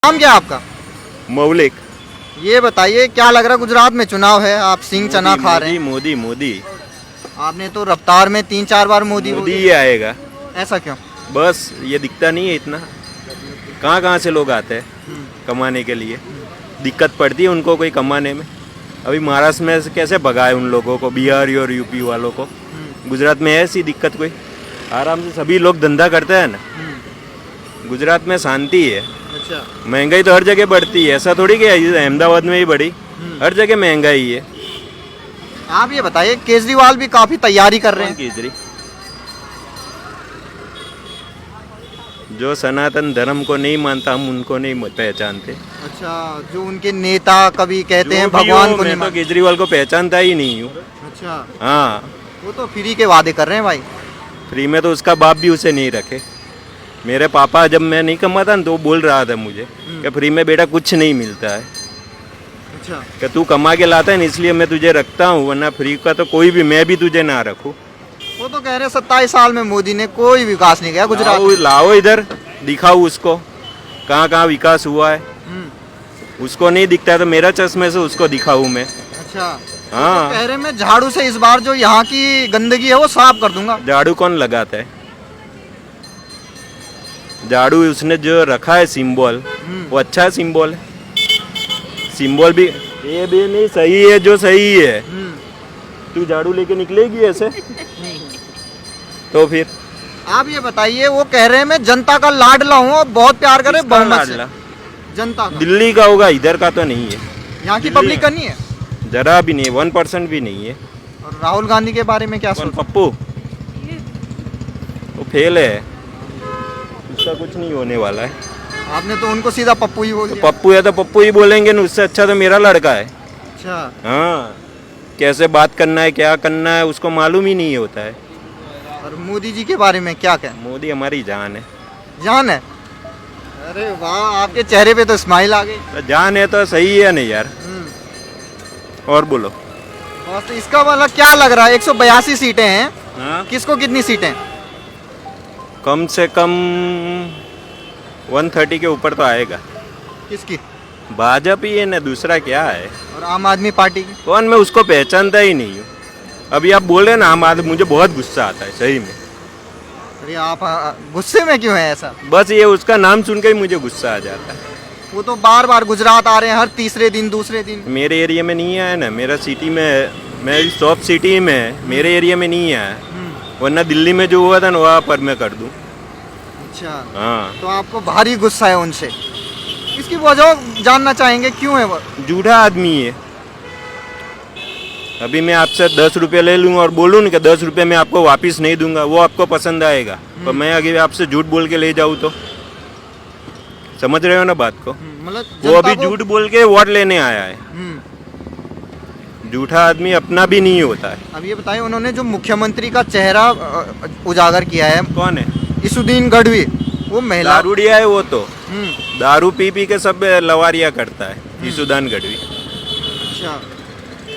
नाम क्या है आपका? मौलिक। ये बताइए क्या लग रहा है, गुजरात में चुनाव है, आप सिंह चना खा रहे हैं। मोदी मोदी आपने तो रफ्तार में 3-4 बार मोदी मोदी बोले। ही आएगा। ऐसा क्यों? बस ये दिखता नहीं है इतना। कहाँ कहाँ से लोग आते हैं कमाने के लिए, दिक्कत पड़ती है उनको कोई कमाने में। अभी महाराष्ट्र में से कैसे भगाए उन लोगों को, बिहार और यूपी वालों को। गुजरात में ऐसी दिक्कत कोई, आराम से सभी लोग धंधा करते हैं ना। गुजरात में शांति है। अच्छा। महंगाई तो हर जगह बढ़ती है, ऐसा थोड़ी कि अहमदाबाद में ही बढ़ी, हर जगह महंगाई है। आप ये बताइए केजरीवाल भी काफी तैयारी कर रहे हैं। केजरी जो सनातन धर्म को नहीं मानता, हम उनको नहीं पहचानते। अच्छा, जो उनके नेता कभी कहते हैं जो भी भगवान हो, को नहीं मैं तो मानते। केजरीवाल को पहचानता ही नहीं हूँ। अच्छा, हाँ, वो तो फ्री के वादे कर रहे हैं भाई। फ्री में तो उसका बाप भी उसे नहीं रखे। मेरे पापा जब मैं नहीं कमाता ना तो वो बोल रहा था मुझे कि फ्री में बेटा कुछ नहीं मिलता है, अच्छा। कि तू कमा के लाता है ना इसलिए मैं तुझे रखता हूँ, वरना फ्री का तो कोई भी मैं भी तुझे ना रखूँ। वो तो कह रहे हैं 27 साल में मोदी ने कोई विकास नहीं किया गुजरात में। लाओ इधर दिखाओ उसको कहाँ कहाँ विकास हुआ है। उसको नहीं दिखता है तो मेरा चश्मे से उसको दिखाऊं मैं। अच्छा। हाँ, कह रहे मैं झाड़ू से इस बार जो यहाँ की गंदगी है वो साफ कर दूंगा। झाड़ू कौन लगाता है? झाड़ू उसने जो रखा है सिंबल, वो अच्छा सिंबल है। सिंबल भी ये भी नहीं सही है जो सही है। तू झाड़ू लेके निकलेगी ऐसे? तो फिर आप ये बताइए, वो कह रहे हैं मैं जनता का लाडला हूँ और बहुत प्यार करे किसका बहुमत से। लाडला? जनता का। दिल्ली का होगा, इधर का तो नहीं है। यहाँ की दिल्ली पब्लिक का नहीं है। जरा भी नहीं, 1% भी नहीं है। और राहुल गांधी के बारे में क्या कौन? सोच? पप्पू वो फेल है, उसका कुछ नहीं होने वाला है। आपने तो उनको सीधा पप्पू ही बोल तो दिया। पप्पू है तो पप्पू ही बोलेंगे ना, उससे अच्छा तो मेरा लड़का है। अच्छा। हाँ, कैसे बात करना है क्या करना है उसको मालूम ही नहीं होता है। और मोदी जी के बारे में क्या कहें? मोदी हमारी जान है। जान है? अरे वाह, आपके चेहरे पे तो स्माइल आ गई। तो जान है तो सही है नहीं यार। और बोलो। और तो इसका मतलब क्या लग रहा है, 182 सीटें हैं, हाँ? किसको कितनी सीटें? कम से कम 130 के ऊपर तो आएगा। किसकी? भाजपा ही है ना, दूसरा क्या है। और आम आदमी पार्टी की? कौन? मैं उसको पहचानता ही नहीं हूँ। अभी आप बोल रहे ना आम आदमी, मुझे बहुत गुस्सा आता है सही में। अरे आप गुस्से में क्यों है ऐसा? बस ये उसका नाम सुन के ही मुझे गुस्सा आ जाता है। वो तो बार बार गुजरात आ रहे हैं, हर तीसरे दिन दूसरे दिन। मेरे एरिया में नहीं आया ना, मेरा सिटी में, मेरी शॉप सिटी में है, मेरे एरिया में नहीं आया। वरना दिल्ली में जो हुआ था ना वहाँ पर मैं कर दूँ। अच्छा, हाँ, तो आपको भारी गुस्सा है उनसे। इसकी वजह जानना चाहेंगे, क्यों है वो? झूठा आदमी है। अभी मैं आपसे 10 रुपये ले लूँ और बोलूँ ना कि 10 रुपये मैं आपको वापस नहीं दूंगा, वो आपको पसंद आएगा। पर मैं आगे आपसे झूठ बोल के ले जाऊँ तो समझ रहे हो ना बात को? मतलब वो अभी झूठ बोल के वोट लेने आया है। झूठा आदमी अपना भी नहीं होता है। अब ये बताइए, उन्होंने जो मुख्यमंत्री का चेहरा उजागर किया है, कौन है? इसुद्दीन गढ़वी, वो महिला। दारूडिया है वो तो, हम्म, दारू पी पी के सब लवारिया करता है ईसुदान गढ़वी। अच्छा।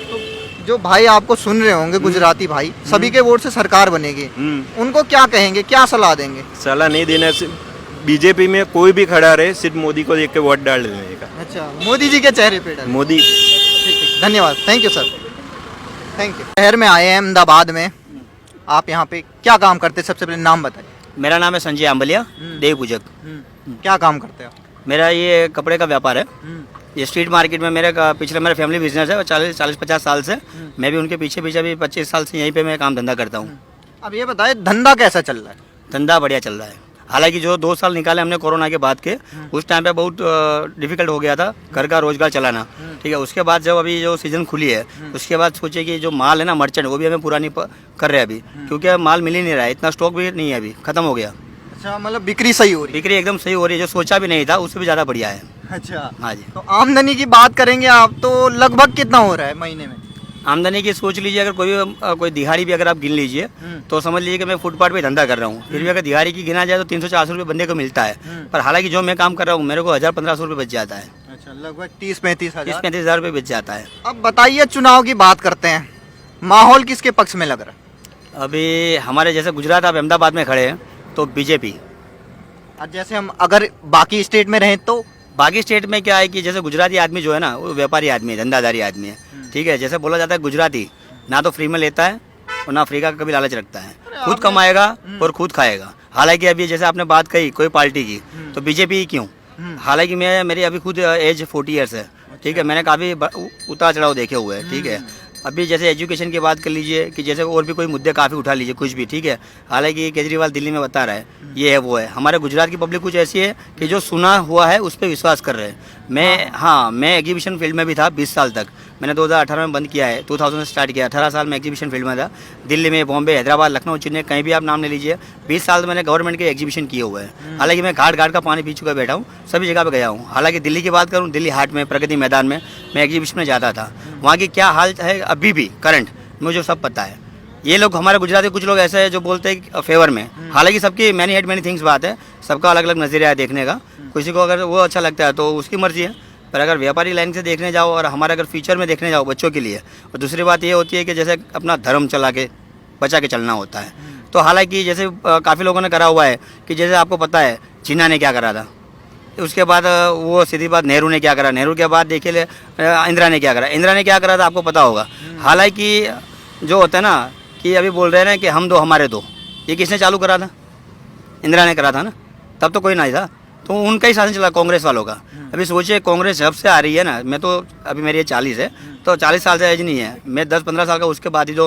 तो जो भाई आपको सुन रहे होंगे, गुजराती भाई, सभी के वोट से सरकार बनेगी, उनको क्या कहेंगे, क्या सलाह देंगे? सलाह नहीं देना से, बीजेपी में कोई भी खड़ा रहे, सिर्फ मोदी को देख के वोट डाल देने का। अच्छा, मोदी जी के चेहरे पे डाल। मोदी। ठीक, धन्यवाद, thank you sir, thank you. शहर में आए हैं अहमदाबाद में, आप यहाँ पे क्या काम करते हैं? सबसे पहले नाम बताइए। मेरा नाम है संजय आंबलिया, देव पूजक। क्या काम करते हो? मेरा ये कपड़े का व्यापार है। ये स्ट्रीट मार्केट में मेरा फैमिली बिजनेस है और 40-50 साल से मैं भी उनके पीछे पीछे भी 25 साल से यहीं पे मैं काम धंधा करता हूँ। अब ये बताइए, धंधा कैसा चल रहा है? धंधा बढ़िया चल रहा है। हालांकि जो 2 साल निकाले हमने कोरोना के बाद के, उस टाइम पे बहुत डिफिकल्ट हो गया था घर का रोजगार चलाना। ठीक है, उसके बाद जब अभी जो सीजन खुली है, उसके बाद सोचे कि जो माल है ना मर्चेंट, वो भी हमें पूरा नहीं कर रहे अभी, क्योंकि माल मिल ही नहीं रहा है, इतना स्टॉक भी नहीं है, अभी खत्म हो गया। अच्छा, मतलब बिक्री सही हो रही है? बिक्री एकदम सही हो रही है, जो सोचा भी नहीं था उससे भी ज़्यादा बढ़िया है। अच्छा, हाँ जी। तो आमदनी की बात करेंगे आप तो लगभग कितना हो रहा है महीने में? आमदनी की सोच लीजिए, अगर कोई दिहाड़ी भी अगर आप गिन लीजिए तो समझ लीजिए कि मैं फुटपाथ पे धंधा कर रहा हूँ, फिर भी अगर दिहाड़ी की गिना जाए तो 300-400 रुपये बंदे को मिलता है। पर हालांकि जो मैं काम कर रहा हूँ मेरे को 1000-1500 रुपये बच जाता है। अच्छा, लगभग 30-35 हजार। 30-35 हज़ार रुपये बच जाता है। अब बताइए, चुनाव की बात करते हैं, माहौल किसके पक्ष में लग रहा है? अभी हमारे जैसे गुजरात, आप अहमदाबाद में खड़े हैं तो बीजेपी। और जैसे हम अगर बाकी स्टेट में रहें तो बाकी स्टेट में क्या है कि जैसे गुजराती आदमी जो है ना वो व्यापारी आदमी है, धंधादारी आदमी है, ठीक है। जैसे बोला जाता है गुजराती ना तो फ्री में लेता है और ना फ्री का कभी लालच रखता है, खुद कमाएगा और खुद खाएगा। हालांकि अभी जैसे आपने बात कही कोई पार्टी की तो बीजेपी क्यों, हालांकि मेरी अभी खुद एज 40 ईयर्स है, ठीक है। मैंने काफ़ी उतार चढ़ाव देखे हुए हैं, ठीक है। अभी जैसे एजुकेशन की बात कर लीजिए कि जैसे और भी कोई मुद्दे काफ़ी उठा लीजिए कुछ भी, ठीक है। हालांकि केजरीवाल दिल्ली में बता रहा है ये है वो है, हमारे गुजरात की पब्लिक कुछ ऐसी है कि जो सुना हुआ है उस पर विश्वास कर रहे हैं। मैं एग्जीबिशन फील्ड में भी था 20 साल तक, मैंने 2018 में बंद किया है, 2000 से स्टार्ट किया। 18 साल में एग्जीबिशन फील्ड में था, दिल्ली में, बॉम्बे, हैदराबाद, लखनऊ, चेन्नई, कहीं भी आप नाम ले लीजिए। 20 साल मैंने गवर्नमेंट के एग्जीबिशन किए हुए हैं। हालांकि मैं घाट घाट का पानी पी चुका बैठा हूँ, सभी जगह पे गया हूँ। हालांकि दिल्ली की बात करूँ, दिल्ली हाट में, प्रगति मैदान में मैं एग्जीबिशन में जाता था। वहाँ की क्या हाल है अभी भी करंट मुझे सब पता है। ये लोग हमारे गुजराती कुछ लोग ऐसे हैं जो बोलते हैं फेवर में, हालांकि सबकी मैनी थिंग्स बात है, सबका अलग अलग नज़रिया है देखने का। किसी को अगर वो अच्छा लगता है तो उसकी मर्जी है, पर अगर व्यापारी लाइन से देखने जाओ और हमारे अगर फ्यूचर में देखने जाओ बच्चों के लिए, और दूसरी बात ये होती है कि जैसे अपना धर्म चला के बचा के चलना होता है। तो हालांकि जैसे काफ़ी लोगों ने करा हुआ है कि जैसे आपको पता है जिन्ना ने क्या करा था, उसके बाद वो सीधी बात नेहरू ने क्या करा, नेहरू के बाद देखिए इंदिरा ने क्या करा, इंदिरा ने क्या करा था आपको पता होगा। हालांकि जो होता है ना कि अभी बोल रहे हैं ना कि हम दो हमारे दो, ये किसने चालू करा था? इंदिरा ने करा था ना, तब तो कोई नहीं था, तो उनका ही शासन चला कांग्रेस वालों का। अभी सोचिए कांग्रेस जब से आ रही है ना, मैं तो अभी मेरी एज 40 है, तो 40 साल से एज नहीं है, मैं 10-15 साल का उसके बाद ही जो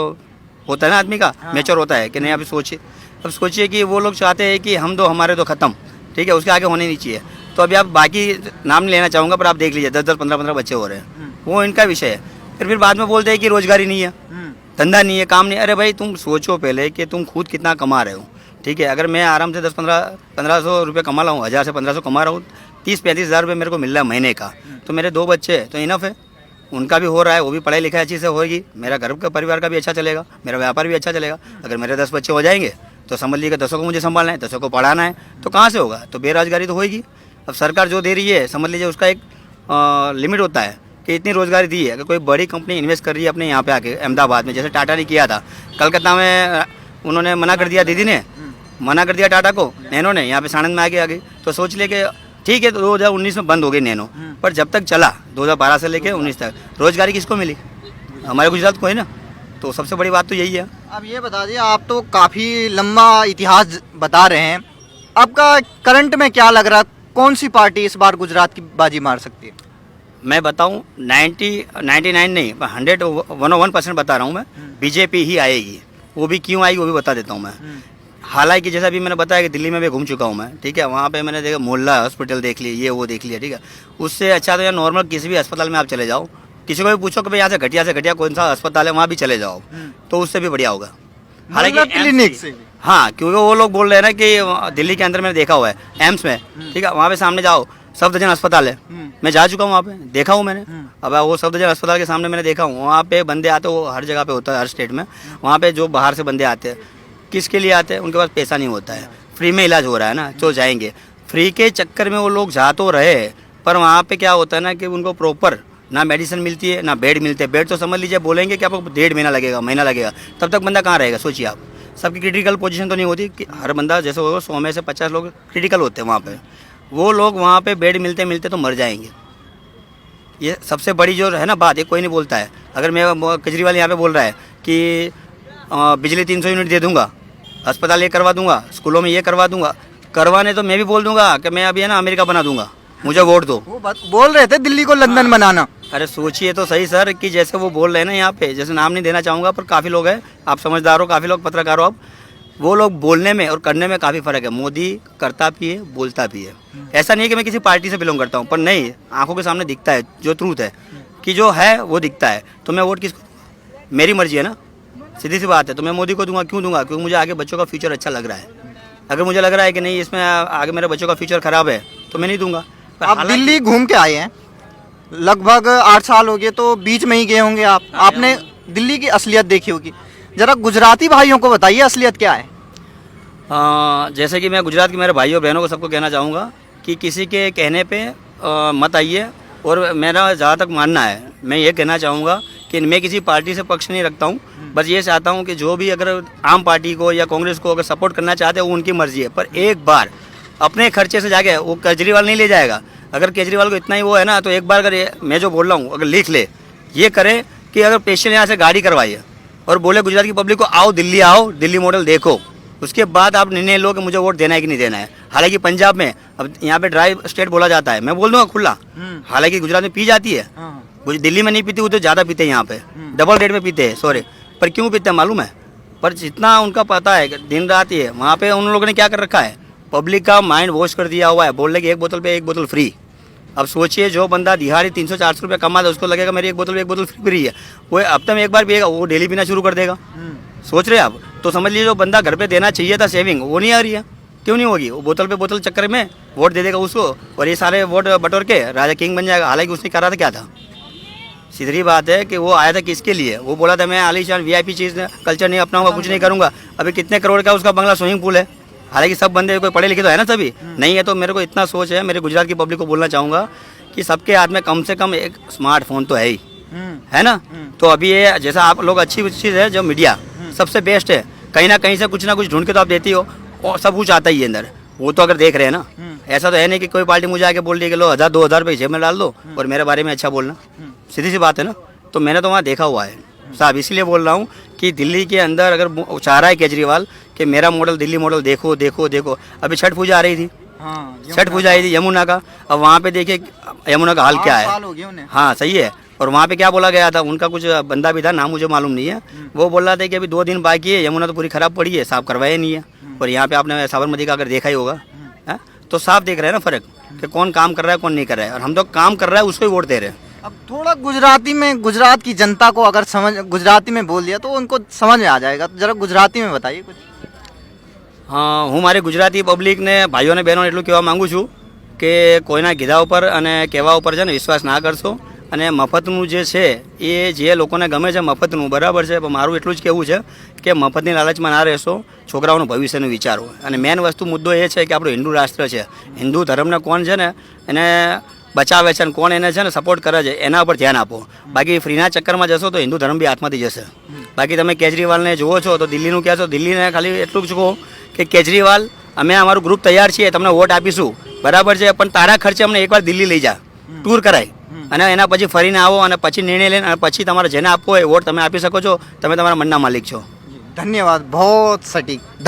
होता है ना आदमी का मैच्योर होता है कि नहीं। अभी सोचिए कि वो लोग चाहते हैं कि हम दो हमारे दो खत्म, ठीक है, उसके आगे होने नहीं चाहिए। तो अभी आप बाकी नाम नहीं लेना चाहूँगा, पर आप देख लीजिए 10-10, 15-15 बच्चे हो रहे हैं, वो इनका विषय है। फिर बाद में बोलते हैं कि रोजगारी नहीं है, धंधा नहीं है, काम नहीं। अरे भाई तुम सोचो पहले कि तुम खुद कितना कमा रहे हो, ठीक है। अगर मैं आराम से 10-1500 रुपये कमा रहा हूँ, 1000 से 1500 कमा रहा हूँ, 30-35 हज़ार रुपये मेरे को मिल रहा है महीने का, तो मेरे 2 बच्चे तो इनफ है, उनका भी हो रहा है, वो भी पढ़ाई लिखाई अच्छी से होगी, मेरा घर का परिवार का भी अच्छा चलेगा, मेरा व्यापार भी अच्छा चलेगा। अगर मेरे 10 बच्चे हो जाएंगे तो समझ लीजिए 10 को मुझे संभालना है, 10 को पढ़ाना है, तो कहाँ से होगा? तो बेरोजगारी तो होगी। अब सरकार जो दे रही है समझ लीजिए उसका एक लिमिट होता है कि इतनी रोजगारी दी है। अगर कोई बड़ी कंपनी इन्वेस्ट कर रही है अपने यहाँ पे आके अहमदाबाद में, जैसे टाटा ने किया था, कलकत्ता में उन्होंने मना कर दिया, दीदी ने मना कर दिया टाटा को, नैनो ने यहाँ पे सानंद में आगे आ गई। तो सोच ले कि ठीक है, तो 2019 में बंद हो गई नैनो, पर जब तक चला 2012 से लेके 19 तक रोजगारी किसको मिली? हमारे गुजरात को है ना। तो सबसे बड़ी बात तो यही है। अब ये बता दिए, आप तो काफ़ी लंबा इतिहास बता रहे हैं, आपका करंट में क्या लग रहा है, कौन सी पार्टी इस बार गुजरात की बाजी मार सकती है? मैं बताऊं 99 नहीं, 101% बता रहा हूं मैं, बीजेपी ही आएगी। वो भी क्यों आएगी वो भी बता देता हूं मैं। हालांकि जैसा भी मैंने बताया कि दिल्ली में भी घूम चुका हूं मैं, ठीक है। वहाँ पे मैंने देखा मोहल्ला हॉस्पिटल देख लिया, ये वो देख लिया, ठीक है। उससे अच्छा तो यार नॉर्मल किसी भी अस्पताल में आप चले जाओ, किसी को भी पूछो कि भाई यहाँ से घटिया कौन सा अस्पताल है, वहाँ भी चले जाओ, तो उससे भी बढ़िया होगा। हालांकि क्लिनिक से, हाँ, क्योंकि वो लोग बोल रहे हैं ना कि दिल्ली के अंदर मैंने देखा हुआ है एम्स में, ठीक है, वहाँ पे सामने जाओ सफदरजंग अस्पताल है, मैं जा चुका हूँ वहाँ पे, देखा हूँ मैंने। अब वो सफदरजंग अस्पताल के सामने मैंने देखा हूँ, वहाँ पे बंदे आते, वो हर जगह पे होता है, हर स्टेट में। वहाँ पे जो बाहर से बंदे आते हैं, किसके लिए आते हैं? उनके पास पैसा नहीं होता है, फ्री में इलाज हो रहा है ना, तो जाएंगे। फ्री के चक्कर में वो लोग जा तो रहे, पर वहाँ पे क्या होता है ना कि उनको प्रॉपर ना मेडिसिन मिलती है ना बेड मिलते हैं। बेड तो समझ लीजिए बोलेंगे कि आपको 1.5 महीना लगेगा, तब तक बंदा कहाँ रहेगा? सोचिए आप, सबकी क्रिटिकल पोजीशन तो नहीं होती कि हर बंदा जैसे होगा 100 में से 50 लोग क्रिटिकल होते हैं वहाँ पे। वो लोग वहाँ पे बेड मिलते मिलते तो मर जाएंगे। ये सबसे बड़ी जो है ना बात, ये कोई नहीं बोलता है। अगर मैं केजरीवाल यहाँ पे बोल रहा है कि बिजली 300 यूनिट दे दूंगा, अस्पताल ये करवा दूंगा, स्कूलों में ये करवा दूंगा, करवाने तो मैं भी बोल दूंगा कि मैं अभी है ना अमेरिका बना दूंगा, मुझे वोट दो। वो बोल रहे थे दिल्ली को लंदन बनाना। अरे सोचिए तो सही सर कि जैसे वो बोल रहे हैं ना यहाँ पे, जैसे नाम नहीं देना चाहूँगा, पर काफ़ी लोग हैं, आप समझदार हो, काफ़ी लोग पत्रकार हो, आप वो लोग बोलने में और करने में काफ़ी फ़र्क है। मोदी करता भी है, बोलता भी है। ऐसा नहीं है कि मैं किसी पार्टी से बिलोंग करता हूँ, पर नहीं, आंखों के सामने दिखता है जो ट्रूथ है कि जो है वो दिखता है। तो मैं वोट किसको? मेरी मर्जी है ना, सीधी सी बात है। तो मैं मोदी को दूंगा। क्यों दूंगा? क्योंकि मुझे आगे बच्चों का फ्यूचर अच्छा लग रहा है। अगर मुझे लग रहा है कि नहीं इसमें आगे मेरे बच्चों का फ्यूचर ख़राब है तो मैं नहीं दूंगा। आप दिल्ली घूम के आए हैं, लगभग 8 साल हो गए, तो बीच में ही गए होंगे आप, आपने दिल्ली की असलियत देखी होगी। जरा गुजराती भाइयों को बताइए असलियत क्या है? जैसे कि मैं गुजरात के मेरे भाइयों बहनों को सबको कहना चाहूँगा कि किसी के कहने पे मत आइए। और मेरा जहाँ तक मानना है, मैं ये कहना चाहूँगा कि मैं किसी पार्टी से पक्ष नहीं रखता हूँ, बस ये चाहता हूँ कि जो भी अगर आम पार्टी को या कांग्रेस को अगर सपोर्ट करना चाहते हैं वो उनकी मर्जी है, पर एक बार अपने खर्चे से जाके वो केजरीवाल नहीं ले जाएगा। अगर केजरीवाल को इतना ही वो है ना, तो एक बार अगर मैं जो बोल रहा हूँ अगर लिख ले, ये करे कि अगर पेशेंट यहाँ से गाड़ी करवाइए और बोले गुजरात की पब्लिक को आओ, दिल्ली मॉडल देखो, उसके बाद आप निर्णय लो कि मुझे वोट देना है कि नहीं देना है। हालांकि पंजाब में अब यहाँ पे ड्राई स्टेट बोला जाता है, मैं बोल दूंगा खुला, हालांकि गुजरात में पी जाती है, दिल्ली में नहीं पीती, वो तो ज़्यादा पीते हैं, यहाँ पे डबल रेट में पीते हैं, सॉरी, पर क्यों पीते हैं मालूम है? पर जितना उनका पता है दिन रात ये, वहाँ पे उन लोगों ने क्या कर रखा है, पब्लिक का माइंड वॉश कर दिया हुआ है, बोल रहे कि एक बोतल पे एक बोतल फ्री। अब सोचिए जो बंदा दिहाड़ी 300-400 रुपये कमाता है, उसको लगेगा मेरी एक बोतल फ्री है, वो हफ्ते में एक बार पिएगा, वो डेली पीना शुरू कर देगा। सोच रहे आप? तो समझ लीजिए जो बंदा घर पे देना चाहिए था सेविंग, वो नहीं आ रही है। क्यों नहीं होगी? वो बोतल पे बोतल चक्कर में वोट दे देगा उसको, और ये सारे वोट बटोर के राजा किंग बन जाएगा। हालांकि उसने करा था क्या था? सीधी बात है कि वो आया था किसके लिए? वो बोला था मैं आलीशान VIP चीज़ कल्चर नहीं अपनाऊंगा, कुछ नहीं करूंगा। अभी कितने करोड़ का उसका बंगला, स्विमिंग पूल है। हालांकि सब बंदे कोई पढ़े लिखे तो है ना, सभी नहीं है। तो मेरे को इतना सोच है, मेरे गुजरात की पब्लिक को बोलना चाहूँगा कि सबके हाथ में कम से कम एक स्मार्टफोन तो है ही, है ना। तो अभी ये जैसा आप लोग अच्छी चीज़ है, जो मीडिया सबसे बेस्ट है, कहीं ना कहीं से कुछ ना कुछ ढूंढ के तो आप देती हो, और सब कुछ आता ही है अंदर। वो तो अगर देख रहे हैं ना, ऐसा तो है नहीं कि कोई पार्टी मुझे आके बोल रही है कि लो 1000-2000 रुपये जेब में डाल दो और मेरे बारे में अच्छा बोलना, सीधी सी बात है ना। तो मैंने तो वहाँ देखा हुआ है साहब, इसलिए बोल रहा हूँ कि दिल्ली के अंदर अगर चाह रहा है केजरीवाल कि मेरा मॉडल, दिल्ली मॉडल देखो देखो देखो। अभी छठ पूजा आ रही थी, छठ पूजा आई थी यमुना का, अब वहाँ पे देखिए यमुना का हाल क्या है। हाँ सही है। और वहाँ पे क्या बोला गया था, उनका कुछ बंदा भी था, नाम मुझे मालूम नहीं है, वो बोल रहा था कि अभी 2 दिन बाकी है, यमुना तो पूरी खराब पड़ी है, साफ करवाया नहीं है। और यहाँ पे आपने साबरमती का अगर देखा ही होगा, तो साफ देख रहे हैं ना फ़र्क कि कौन काम कर रहा है कौन नहीं कर रहा है। और हम तो काम कर रहा है उसको ही वोट दे रहे हैं। अब थोड़ा गुजराती में, गुजरात की जनता को अगर समझ, गुजराती में बोल दिया तो उनको समझ में आ जाएगा, तो जरा गुजराती में बताइए कुछ। हाँ, હું મારી ગુજરાતી પબ્લિકને ભાઈઓને બહેનોને એટલું કહેવા માગું છું કે કોઈના કીધા ઉપર અને કહેવા ઉપર છે ને વિશ્વાસ ના કરશો। અને મફતનું જે છે એ જે લોકોને ગમે છે મફતનું, બરાબર છે, પણ મારું એટલું જ કહેવું છે કે મફતની લાલચમાં ના રહેશો, છોકરાઓનું ભવિષ્યનું વિચારો। અને મેન વસ્તુ મુદ્દો એ છે કે આપણું હિન્દુ રાષ્ટ્ર છે, હિન્દુ ધર્મને કોણ છે ને એને બચાવે છે અને કોણ એને છે ને સપોર્ટ કરે છે, એના ઉપર ધ્યાન આપો। બાકી ફ્રીના ચક્કરમાં જશો તો હિન્દુ ધર્મ બી હાથમાંથી જશે। બાકી તમે કેજરીવાલને જુઓ છો તો દિલ્હીનું કહો છો, દિલ્હીને ખાલી એટલું જ કહો કે કેજરીવાલ અમે અમારું ગ્રુપ તૈયાર છીએ, તમને વોટ આપીશું, બરાબર છે, પણ તારા ખર્ચે અમને એકવાર દિલ્હી લઈ જા, ટૂર કરાય, અને એના પછી ફરીને આવો અને પછી નિર્ણય લઈને અને પછી તમારે જેને આપવો હોય વોટ તમે આપી શકો છો। તમે તમારા મનના માલિક છો। धन्यवाद, बहुत सटीक, धन्यवाद।